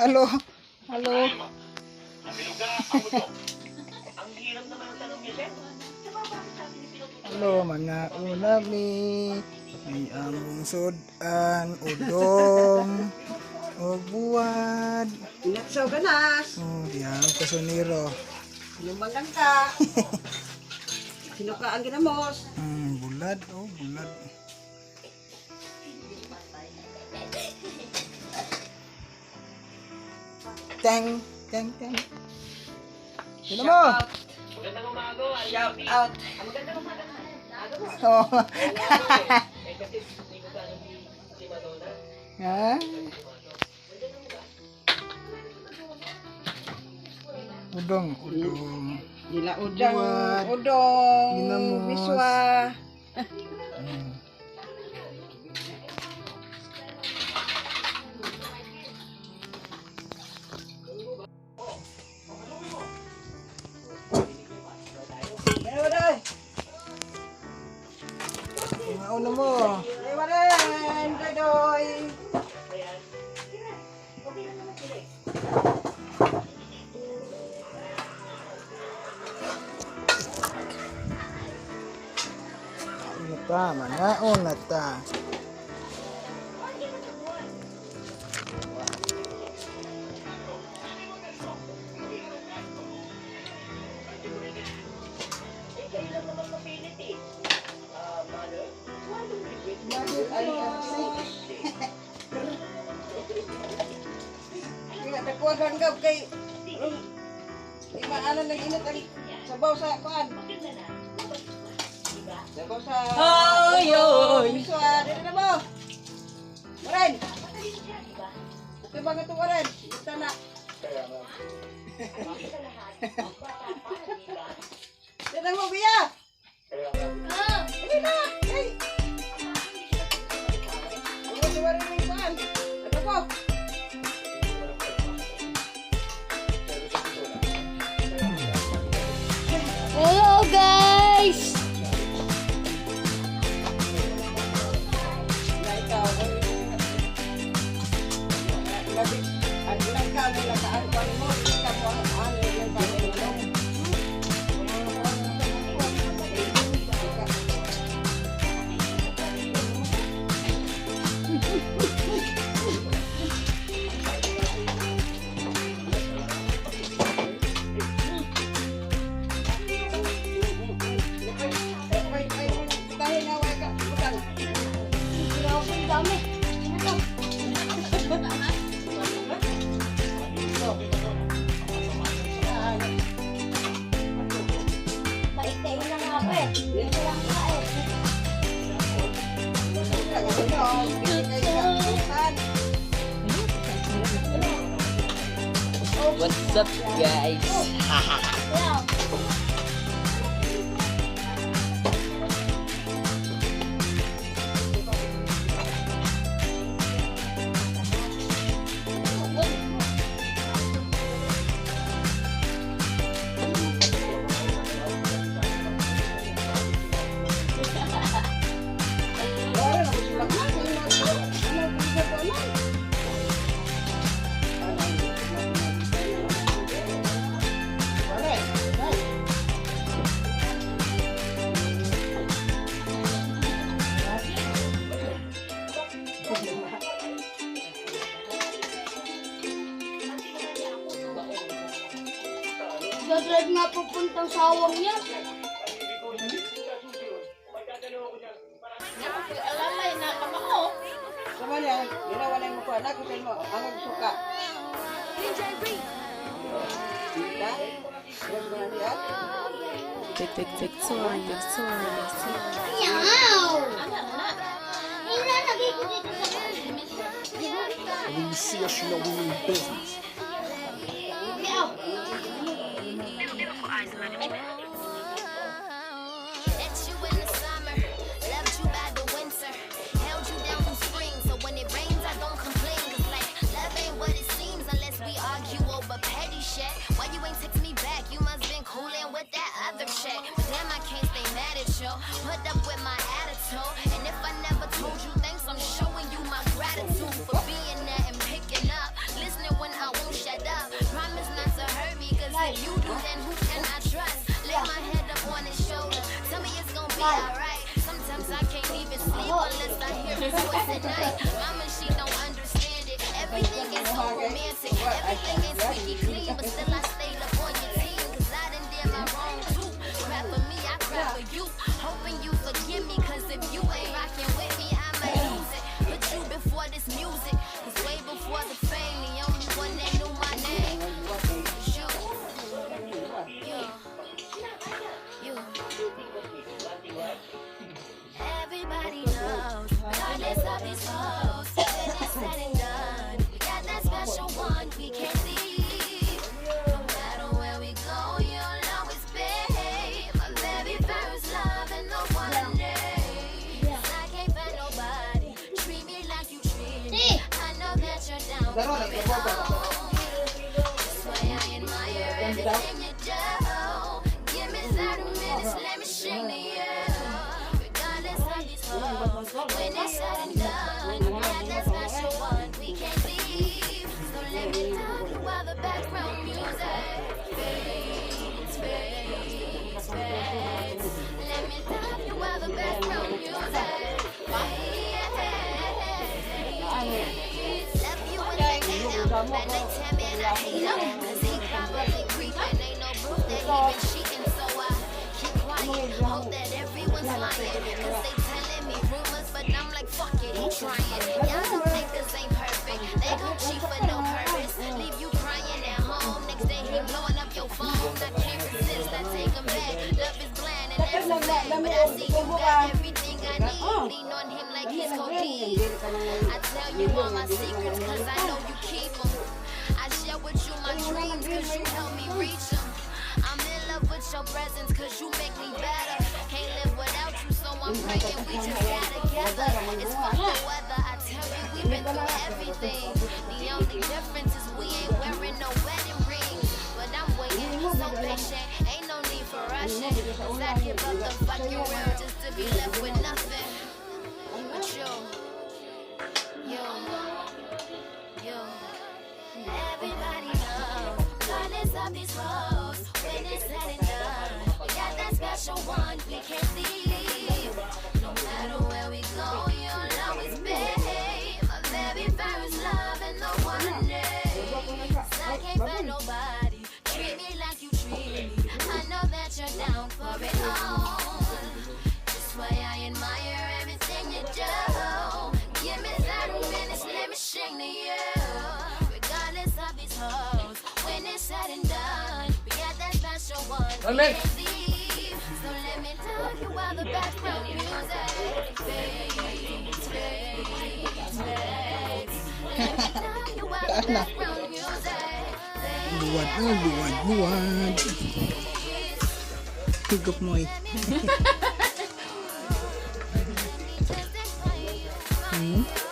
Halo. Halo. Halo mga unami. May among sudan, udong, o buwad. Inatsaw ganas. Diyan kasuniro. Lumanggan ka. Sino ka ang ginamos? Bulad, bulad. Teng, teng, teng. Sino mo? Magandang umaga. Shout out. Magandang umaga. Oh. Ha? Udong, udong. Nila udang, Buwad. udong, Ginamos. biswa. Mga una mo. Iwanan, doy. Unata, mga unata. Kaya nakuha hanggap kay ano nang init ang sabaw sa kuan. Sabaw sa biswa, dito na mo. Maren. Ito ba nga ito, Maren? Ito na. Dito na mo, Bia. Dito na. Hey. Ano si Maren ng kuan? Ano po? Hello guys! Ang dami. Balik-tayin na nga ba eh. Dito lang nga eh. What's up, guys? Yeah. Dadrive nga pupuntang sawang niya. Alalay na kama ko. Sama niya, ginawa na yung mukha. Nakutin mo, ang suka. Kita? Huwag mo na niya. Yaw! Ina, lagay ko dito sa When you see us, you know we mean business. Yaw! Met you in the summer, loved you by the winter, held you down from spring, so when it rains I don't complain, 'cause like love ain't what it seems unless we argue over petty shit. Why you ain't text me back? You must been coolin' with that other shit. But damn, I can't stay mad at you. Put up with my attitude, and if I never told you thanks, I'm showing you my gratitude for being there and picking up, listening when I toys at night. Mama, she don't understand it. Everything is so romantic. Everything is squeaky clean, but still I stayed up on your team. Cause I done did my wrong too. Crap for me, I crap for you. Hoping you forgive me, cause if you ain't rocking with me, I might lose it. Put you before this music. Cause way before the fame, the only one that knew my name was you. You. Everybody knows, regardless of these hoes, when it's said and done, we got that special one we can't leave. No matter where we go, you'll always be my very first love and the one name. I can't find nobody, treat me like you treat me. I know that you're down for it all. That's why I admire everything you do. Give me 30 minutes, let me sing to you. When it's said and done, we have that special one we can't leave. So let me tell you while the background music fades, fades, fades. Let me tell you while the background music fades. Left you in the AM, but they tell me I hate him, cause he probably creeping. Ain't no proof that he been cheating, so I keep quiet. Hope that everyone's lying, cause they telling me rumors, but I'm like, fuck it, he trying. Y'all don't think this ain't perfect. They gon' cheat for no purpose. Leave you crying at home. Next day he blowing up your phone. I can't resist, I take him back. Love is blind and that's a fact. But I see you got everything I need. Lean on him like he's codeine. I tell you all my secrets cause I know you keep them. I share with you my dreams cause you help me reach them. I'm in love with your presence cause you make me better. Can't live without you, so I'm praying we just got together. It's fuck the weather, I tell you we've been through everything. The only difference is we ain't wearing no wedding rings. But I'm waiting, so patient, ain't no need for rushing. Cause I give up the fucking world just to be left with nothing. But you. Everybody knows, regardless of these hoes, when it's said and done, we got that special one we can't leave. No matter where we go, you'll always be my very first love and the one name. I can't find nobody, treat me like you treat me. I know that you're down for it all. That's why I admire everything you do. Give me 30 minutes, let me sing to you. Regardless of these hoes, when it's said and done, we got that special one we can't leave. So let me tell you while the background music fades, fades, fades. Let me tell you while the background music fades. Buwan. Higop mo eh. Let me just explain you.